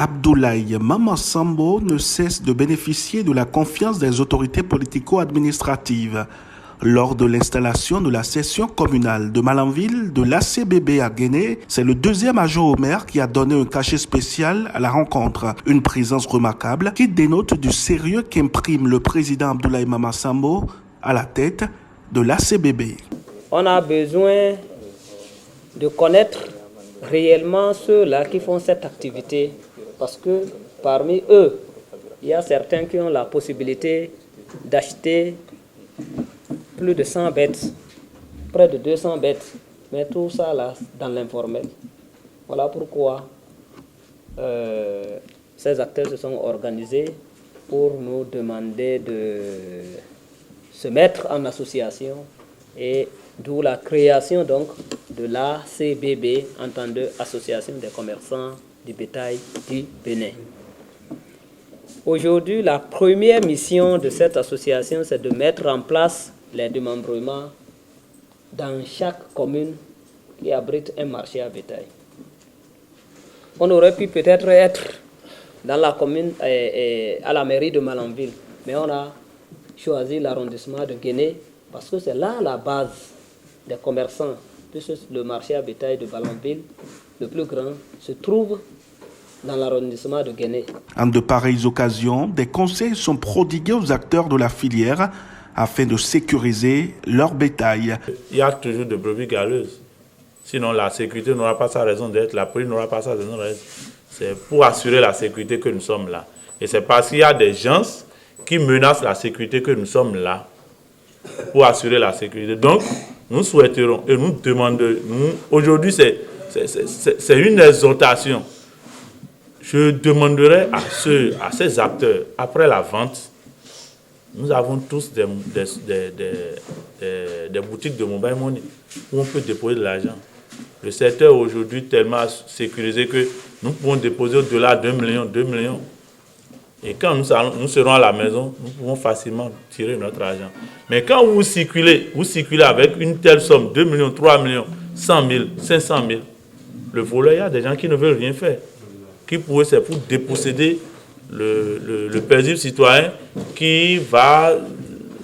Abdoulaye Mama Sambo ne cesse de bénéficier de la confiance des autorités politico-administratives. Lors de l'installation de la session communale de Malanville de l'ACBB à Guéné, c'est le deuxième adjoint au maire qui a donné un cachet spécial à la rencontre. Une présence remarquable qui dénote du sérieux qu'imprime le président Abdoulaye Mama Sambo à la tête de l'ACBB. On a besoin de connaître réellement ceux-là qui font cette activité, parce que parmi eux, il y a certains qui ont la possibilité d'acheter plus de 100 bêtes, près de 200 bêtes, mais tout ça là dans l'informel. Voilà pourquoi ces acteurs se sont organisés pour nous demander de se mettre en association, et d'où la création donc de l'ACBB, entendue Association des commerçants du bétail du Bénin. Aujourd'hui, la première mission de cette association, c'est de mettre en place les démembrements dans chaque commune qui abrite un marché à bétail. On aurait pu peut-être être dans la commune à la mairie de Malanville, mais on a choisi l'arrondissement de Guéné parce que c'est là la base des commerçants, puisque le marché à bétail de Malanville, le plus grand, se trouve dans l'arrondissement de Guéné. En de pareilles occasions, des conseils sont prodigués aux acteurs de la filière afin de sécuriser leur bétail. Il y a toujours de brebis galeuses. Sinon, la sécurité n'aura pas sa raison d'être, la police n'aura pas sa raison d'être. C'est pour assurer la sécurité que nous sommes là. Et c'est parce qu'il y a des gens qui menacent la sécurité que nous sommes là pour assurer la sécurité. Donc, nous souhaiterons et nous demandons, aujourd'hui c'est une exhortation. Je demanderai à ces acteurs, après la vente, nous avons tous des boutiques de mobile money où on peut déposer de l'argent. Le secteur aujourd'hui est tellement sécurisé que nous pouvons déposer au-delà d'1 million, 2 millions. Et quand nous serons à la maison, nous pouvons facilement tirer notre argent. Mais quand vous circulez avec une telle somme, 2 millions, 3 millions, 100 000, 500 000, le volet, il y a des gens qui ne veulent rien faire. Qui pourraient, c'est pour déposséder le paisible citoyen qui va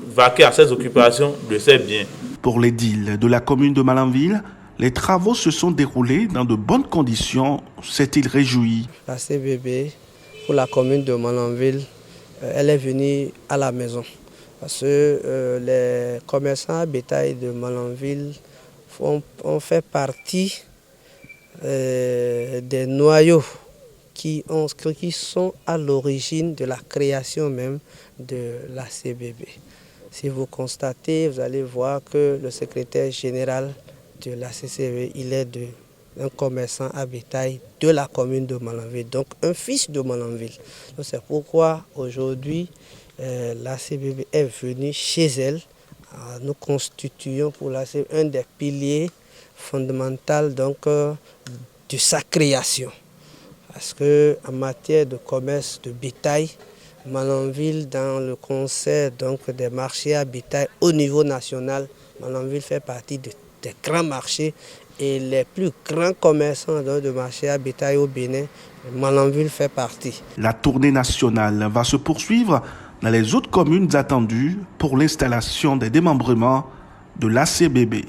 vaquer à ses occupations de ses biens. Pour l'édile de la commune de Malanville, les travaux se sont déroulés dans de bonnes conditions, s'est-il réjoui. La CBB, pour la commune de Malanville, elle est venue à la maison. Parce que les commerçants à bétail de Malanville ont fait partie des noyaux qui sont à l'origine de la création même de la CBB. Si vous constatez, vous allez voir que le secrétaire général de la CCB, il est un commerçant à bétail de la commune de Malanville, donc un fils de Malanville. C'est pourquoi aujourd'hui, la CBB est venue chez elle. Nous constituons pour la CBB un des piliers fondamentaux donc, de sa création. Parce qu'en matière de commerce de bétail, Malanville, dans le concert donc, des marchés à bétail au niveau national, Malanville fait partie des grands marchés et les plus grands commerçants donc, de marchés à bétail au Bénin, Malanville fait partie. La tournée nationale va se poursuivre dans les autres communes attendues pour l'installation des démembrements de l'ACBB.